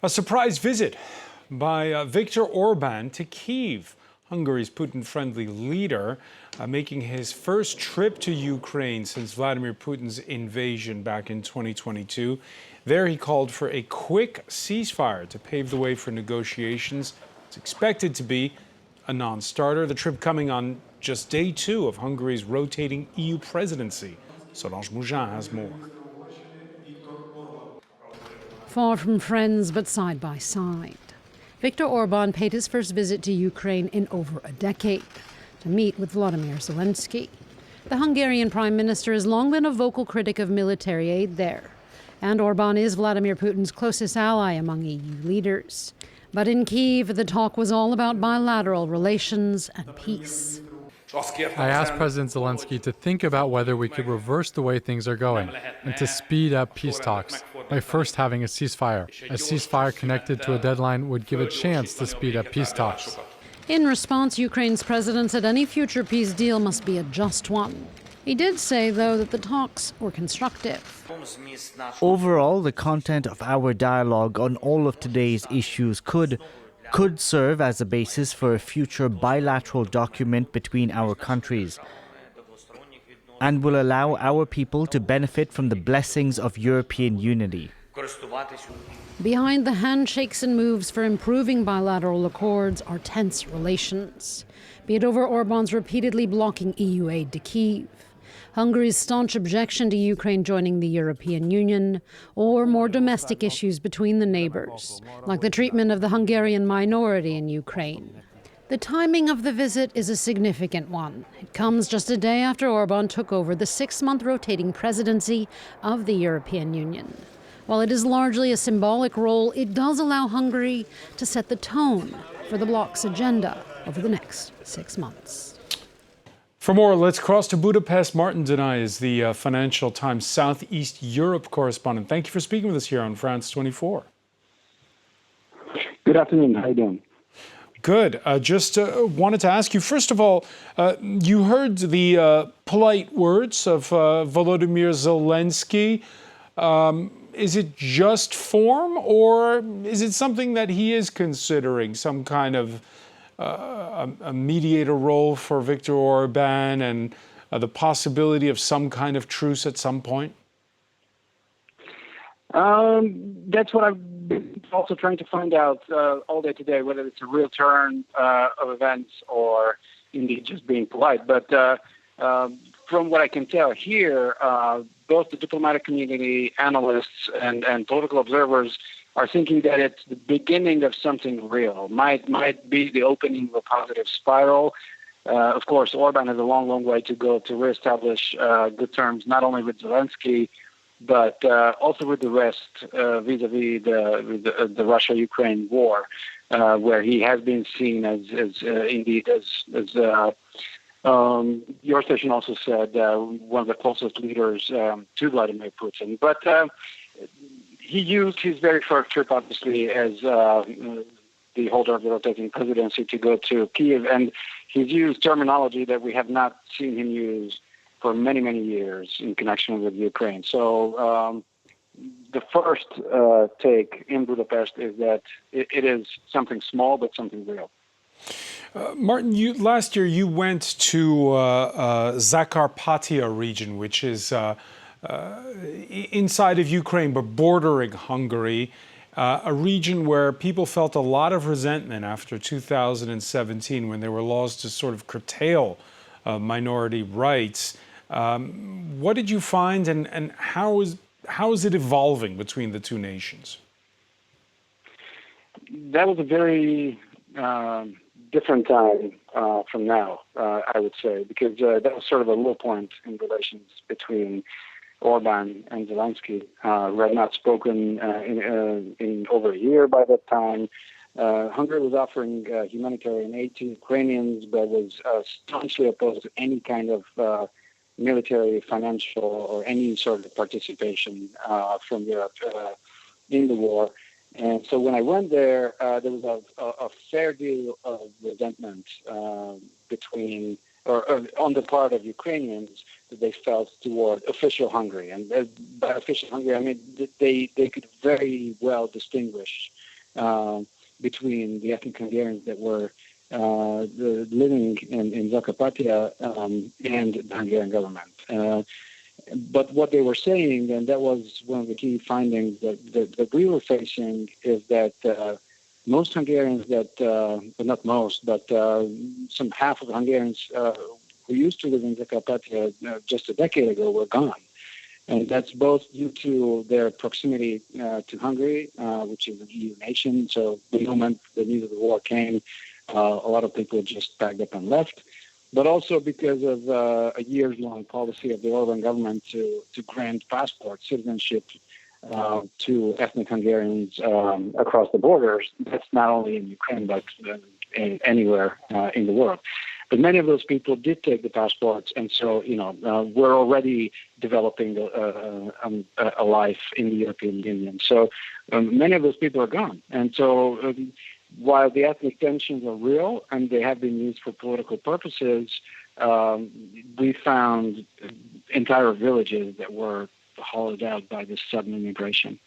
A surprise visit by Viktor Orban to Kyiv, Hungary's Putin-friendly leader, making his first trip to Ukraine since Vladimir Putin's invasion back in 2022. There he called for a quick ceasefire to pave the way for negotiations. It's expected to be a non-starter. The trip coming on just day 2 of Hungary's rotating EU presidency. Solange Mougin has more. Far from friends, but side by side. Viktor Orban paid his first visit to Ukraine in over a decade to meet with Volodymyr Zelensky. The Hungarian Prime Minister has long been a vocal critic of military aid there, and Orban is Vladimir Putin's closest ally among EU leaders. But in Kyiv, the talk was all about bilateral relations and peace. I asked President Zelensky to think about whether we could reverse the way things are going and to speed up peace talks by first having a ceasefire. A ceasefire connected to a deadline would give a chance to speed up peace talks. In response, Ukraine's president said any future peace deal must be a just one. He did say, though, that the talks were constructive. Overall, the content of our dialogue on all of today's issues could serve as a basis for a future bilateral document between our countries and will allow our people to benefit from the blessings of European unity. Behind the handshakes and moves for improving bilateral accords are tense relations, be it over Orban's repeatedly blocking EU aid to Kyiv, Hungary's staunch objection to Ukraine joining the European Union, or more domestic issues between the neighbours, like the treatment of the Hungarian minority in Ukraine. The timing of the visit is a significant one. It comes just a day after Orban took over the 6-month rotating presidency of the European Union. While it is largely a symbolic role, it does allow Hungary to set the tone for the bloc's agenda over the next 6 months. For more, let's cross to Budapest. Marton Dunai is the Financial Times Southeast Europe correspondent. Thank you for speaking with us here on France 24. Good afternoon. How are you doing? Good. Just wanted to ask you, first of all, you heard the polite words of Volodymyr Zelensky. Is it just form, or is it something that he is considering, some kind of a mediator role for Viktor Orban and the possibility of some kind of truce at some point? That's what I've been also trying to find out all day today, whether it's a real turn of events or indeed just being polite. But from what I can tell here, both the diplomatic community, analysts, and political observers are thinking that it's the beginning of something real, might be the opening of a positive spiral. Of course, Orban has a long, long way to go to reestablish good terms, not only with Zelensky, but also with the rest vis-a-vis the Russia-Ukraine war, where he has been seen as your station also said, one of the closest leaders to Vladimir Putin. But he used his very first trip, obviously, as the holder of the rotating presidency to go to Kyiv, and he's used terminology that we have not seen him use for many, many years in connection with Ukraine. So the first take in Budapest is that it is something small, but something real. Martin, last year you went to Zakarpattia region, which is inside of Ukraine, but bordering Hungary, a region where people felt a lot of resentment after 2017 when there were laws to sort of curtail minority rights. What did you find, and how is it evolving between the two nations? That was a very different time from now, I would say, because that was sort of a low point in relations between Orban and Zelensky. We had not spoken in over a year by that time. Hungary was offering humanitarian aid to Ukrainians, but was staunchly opposed to any kind of military, financial, or any sort of participation from Europe in the war. And so when I went there, there was a fair deal of resentment between, or on the part of Ukrainians, that they felt toward official Hungary. And by official Hungary, I mean they could very well distinguish between the ethnic Hungarians that were living in Zakarpattia and the Hungarian government. But what they were saying, and that was one of the key findings that we were facing, is that most Hungarians but not most, but some half of the Hungarians who used to live in Zakarpattia just a decade ago were gone. And that's both due to their proximity to Hungary, which is an EU nation. So the moment the news of the war came, a lot of people just packed up and left. But also because of a years-long policy of the Orban government to grant passport citizenship to ethnic Hungarians across the borders. That's not only in Ukraine, but anywhere in the world. But many of those people did take the passports, and so we're already developing a life in the European Union. So many of those people are gone, and so while the ethnic tensions are real and they have been used for political purposes, we found entire villages that were hollowed out by this sudden immigration.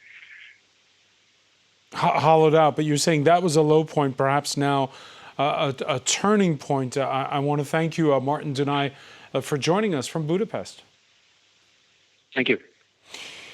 Hollowed out, but you're saying that was a low point, perhaps now a turning point. I want to thank you, Marton Dunai, for joining us from Budapest. Thank you.